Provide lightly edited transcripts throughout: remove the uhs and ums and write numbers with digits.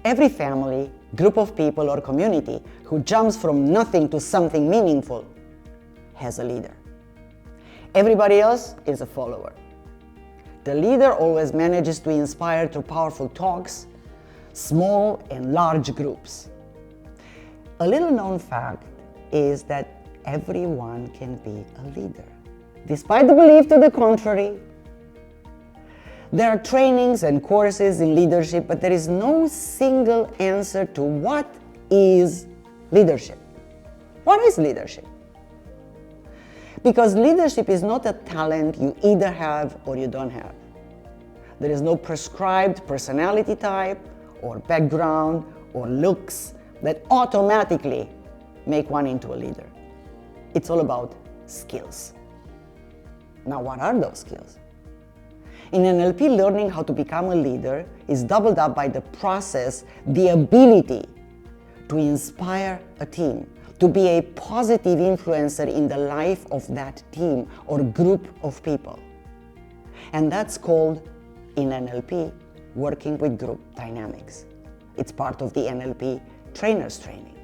Every family, group of people, or community who jumps from nothing to something meaningful has a leader. Everybody else is a follower. The leader always manages to inspire through powerful talks, small and large groups. A little known fact is that everyone can be a leader. Despite the belief to the contrary, there are trainings and courses in leadership, but there is no single answer to what is leadership. What is leadership? Because leadership is not a talent you either have or you don't have. There is no prescribed personality type or background or looks that automatically make one into a leader. It's all about skills. Now, what are those skills? In NLP, learning how to become a leader is doubled up by the process, the ability to inspire a team, to be a positive influencer in the life of that team or group of people. And that's called, in NLP, working with group dynamics. It's part of the NLP trainer's training.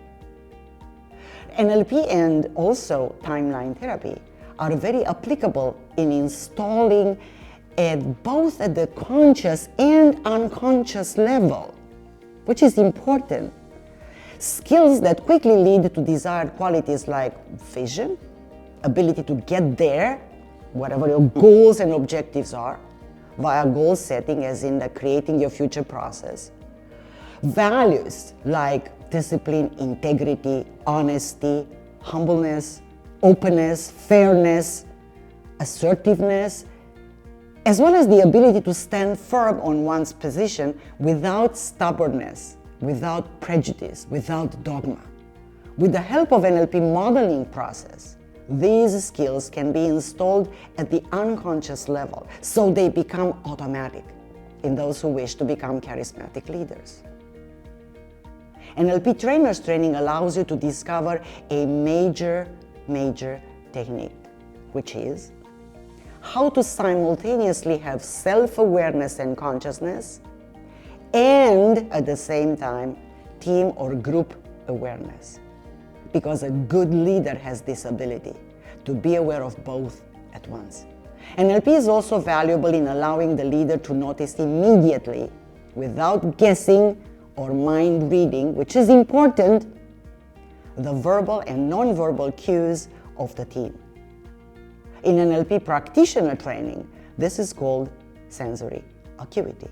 NLP and also timeline therapy are very applicable in installing both at the conscious and unconscious level, which is important. Skills that quickly lead to desired qualities like vision, ability to get there, whatever your goals and objectives are, via goal setting, as in the creating your future process. Values like discipline, integrity, honesty, humbleness, openness, fairness, assertiveness, as well as the ability to stand firm on one's position without stubbornness, without prejudice, without dogma. With the help of NLP modeling process, these skills can be installed at the unconscious level, so they become automatic in those who wish to become charismatic leaders. NLP Trainer's Training allows you to discover a major technique, which is how to simultaneously have self-awareness and consciousness and at the same time team or group awareness. Because a good leader has this ability to be aware of both at once. NLP is also valuable in allowing the leader to notice immediately, without guessing or mind reading, which is important, the verbal and non-verbal cues of the team. In NLP practitioner training, this is called sensory acuity.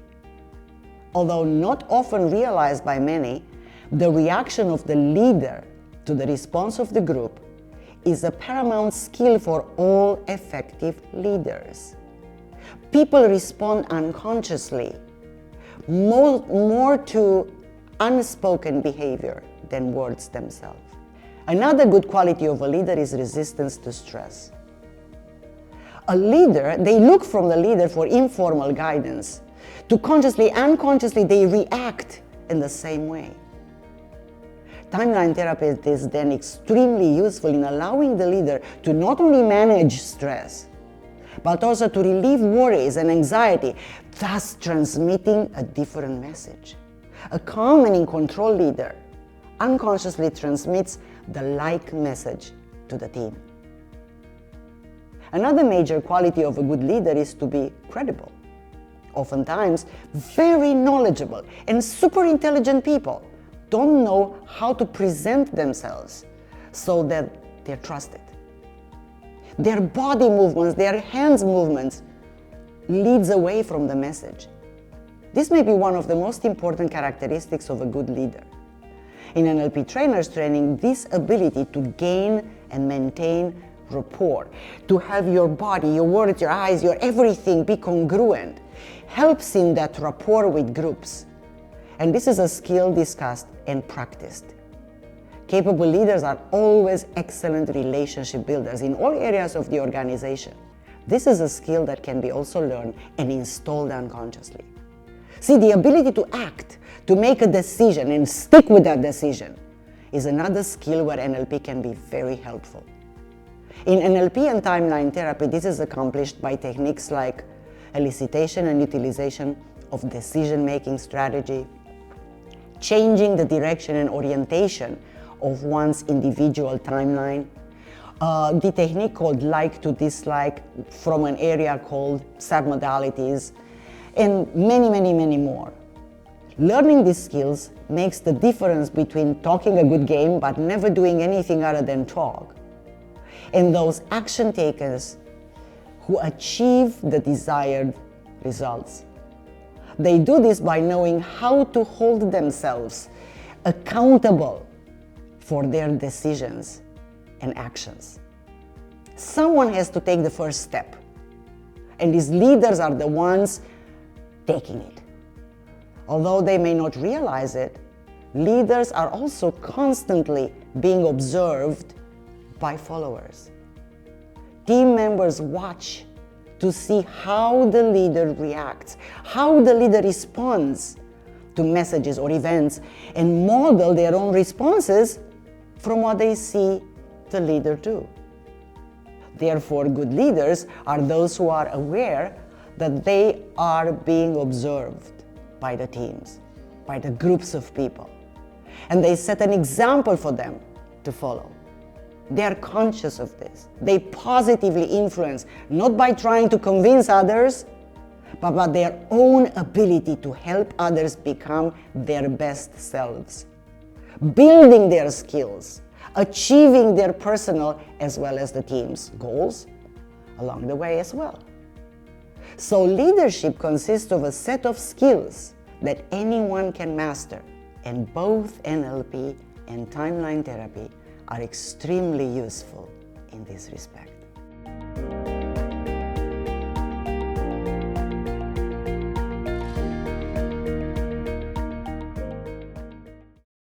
Although not often realized by many, the reaction of the leader to the response of the group is a paramount skill for all effective leaders. People respond unconsciously, more to unspoken behavior than words themselves. Another good quality of a leader is resistance to stress. A leader, they look from the leader for informal guidance. To consciously, unconsciously, they react in the same way. Timeline therapy is then extremely useful in allowing the leader to not only manage stress, but also to relieve worries and anxiety, thus transmitting a different message. A calm and in control leader unconsciously transmits the like message to the team. Another major quality of a good leader is to be credible. Oftentimes, very knowledgeable and super intelligent people don't know how to present themselves so that they're trusted. Their body movements, their hands movements leads away from the message. This may be one of the most important characteristics of a good leader. In NLP Trainer's Training, this ability to gain and maintain rapport, to have your body, your words, your eyes, your everything be congruent, helps in that rapport with groups. And this is a skill discussed and practiced. Capable leaders are always excellent relationship builders in all areas of the organization. This is a skill that can be also learned and installed unconsciously. See, the ability to act, to make a decision and stick with that decision is another skill where NLP can be very helpful. In NLP and timeline therapy, this is accomplished by techniques like elicitation and utilization of decision-making strategy, changing the direction and orientation of one's individual timeline. The technique called like to dislike from an area called submodalities, and many more. Learning these skills makes the difference between talking a good game but never doing anything other than talk, and those action takers who achieve the desired results. They do this by knowing how to hold themselves accountable for their decisions and actions. Someone has to take the first step, and these leaders are the ones taking it. Although they may not realize it, leaders are also constantly being observed by followers. Team members watch to see how the leader reacts, how the leader responds to messages or events, and model their own responses from what they see the leader do. Therefore, good leaders are those who are aware that they are being observed by the teams, by the groups of people, and they set an example for them to follow. They are conscious of this. They positively influence, not by trying to convince others, but by their own ability to help others become their best selves, building their skills, achieving their personal as well as the team's goals along the way as well. So leadership consists of a set of skills that anyone can master, and both NLP and timeline therapy are extremely useful in this respect.